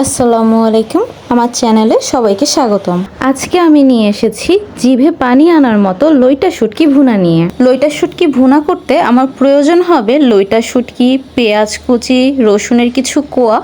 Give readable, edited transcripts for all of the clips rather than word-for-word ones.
আসসালামু আলাইকুম, আমার চ্যানেলে সবাইকে স্বাগতম। আজকে আমি নিয়ে এসেছি জিভে পানি আনার মতো লইটা শুটকি ভুনা নিয়ে। লইটা শুটকি ভুনা করতে আমার প্রয়োজন হবে লইটা শুটকি, পেঁয়াজ কুচি, রসুনের কিছু কোয়া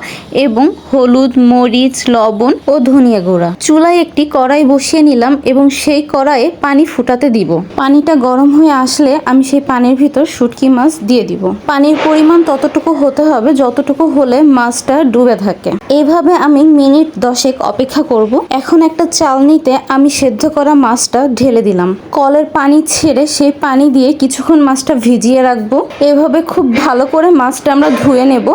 এবং হলুদ, মরিচ, লবণ ও ধনিয়া গুঁড়া। চুলায় একটি কড়াই বসিয়ে নিলাম এবং সেই কড়াইয়ে পানি ফুটাতে দিব। পানিটা গরম হয়ে আসলে আমি সেই পানির ভিতর শুটকি মাছ দিয়ে দিব। পানির পরিমাণ ততটুকু হতে হবে যতটুকু হলে মাছটা ডুবে থাকে। এইভাবে আমি মিনিট 10 অপেক্ষা করব। এখন একটা চালনিতে আমি সেদ্ধ করা মাছটা ঢেলে দিলাম। কলের পানি ছেড়ে সেই পানি দিয়ে কিছুক্ষণ মাছটা ভিজিয়ে রাখবো। এভাবে খুব ভালো করে মাছটা আমরা ধুয়ে নেব।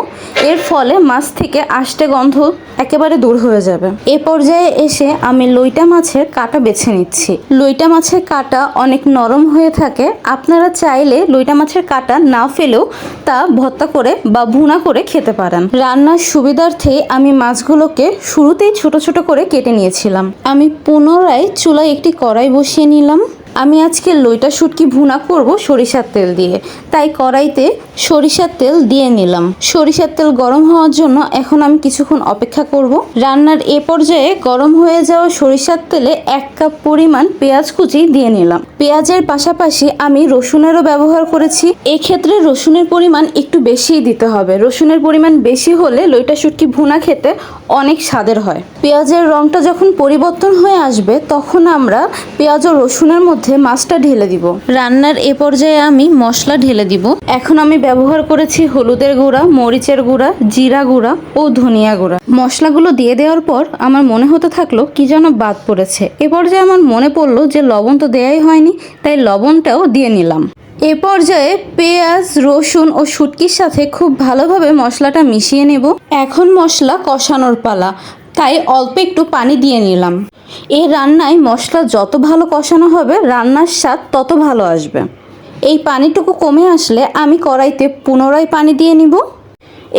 এর ফলে মাছ থেকে আষ্টে গন্ধ একেবারে দূর হয়ে যাবে। এ পর্যায়ে এসে আমি লইটা মাছের কাঁটা বেছে নিচ্ছি। লইটা মাছের কাঁটা অনেক নরম হয়ে থাকে। আপনারা চাইলে লইটা মাছের কাঁটা না ফেলেও তা ভর্তা করে বা ভুনা করে খেতে পারেন। রান্নার সুবিধার্থে আমি মাছগুলোকে শুরুতেই ছোট ছোট করে কেটে নিয়েছিলাম। আমি পুনরায় চুলায় একটি কড়াই বসিয়ে নিলাম। আমি আজকে লইটা শুটকি ভুনা করব সরিষার তেল দিয়ে, তাই কড়াইতে সরিষার তেল দিয়ে নিলাম। সরিষার তেল গরম হওয়ার জন্য এখন আমি কিছুক্ষণ অপেক্ষা করব। রান্নার এ পর্যায়ে গরম হয়ে যাওয়া সরিষার তেলে 1 কাপ পরিমাণ পেঁয়াজ কুচি দিয়ে নিলাম। পেঁয়াজের পাশাপাশি আমি রসুনেরও ব্যবহার করেছি। এক্ষেত্রে রসুনের পরিমাণ একটু বেশিই দিতে হবে। রসুনের পরিমাণ বেশি হলে লইটা শুটকি ভুনা খেতে অনেক স্বাদের হয়। পেঁয়াজের রংটা যখন পরিবর্তন হয়ে আসবে তখন আমরা পেঁয়াজ ও রসুনের মধ্যে মাছটা ঢেলে দিব। রান্নার এ পর্যায়ে আমি মশলা ঢেলে দিব। এখন আমি ব্যবহার করেছি হলুদের গুঁড়া, মরিচের গুঁড়া, জিরা গুঁড়া ও ধনিয়া গুঁড়া। মশলাগুলো দিয়ে দেওয়ার পর আমার মনে হতে থাকলো কি যেন বাদ পড়েছে। এ পর্যায়ে আমার মনে পড়লো যে লবণ তো দেয়াই হয়নি, তাই লবণটাও দিয়ে নিলাম। এ পর্যায়ে পেঁয়াজ, রসুন ও শুটকির সাথে খুব ভালোভাবে মশলাটা মিশিয়ে নেব। এখন মশলা কষানোর পালা, তাই অল্প একটু পানি দিয়ে নিলাম। এই রান্নায় মশলা যত ভালো কষানো হবে রান্নার স্বাদ তত ভালো আসবে। এই পানিটুকু কমে আসলে আমি কড়াইতে পুনরায় পানি দিয়ে নিব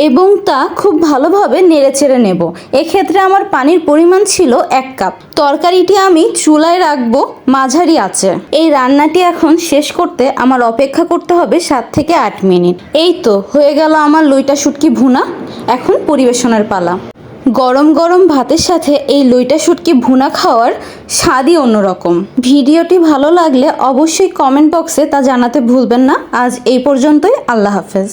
এবং তা খুব ভালোভাবে নেড়েচেড়ে নেব। এক্ষেত্রে আমার পানির পরিমাণ ছিল 1 কাপ। তরকারিটি আমি চুলায় রাখবো মাঝারি আঁচে। এই রান্নাটি এখন শেষ করতে আমার অপেক্ষা করতে হবে 7 থেকে 8 মিনিট। এই তো হয়ে গেল আমার লইটা শুটকি ভুনা। এখন পরিবেশনের পালা। গরম গরম ভাতের সাথে এই লইটা শুটকি ভুনা খাওয়ার স্বাদই অন্যরকম। ভিডিওটি ভালো লাগলে অবশ্যই কমেন্ট বক্সে তা জানাতে ভুলবেন না। আজ এই পর্যন্তই। আল্লাহ হাফেজ।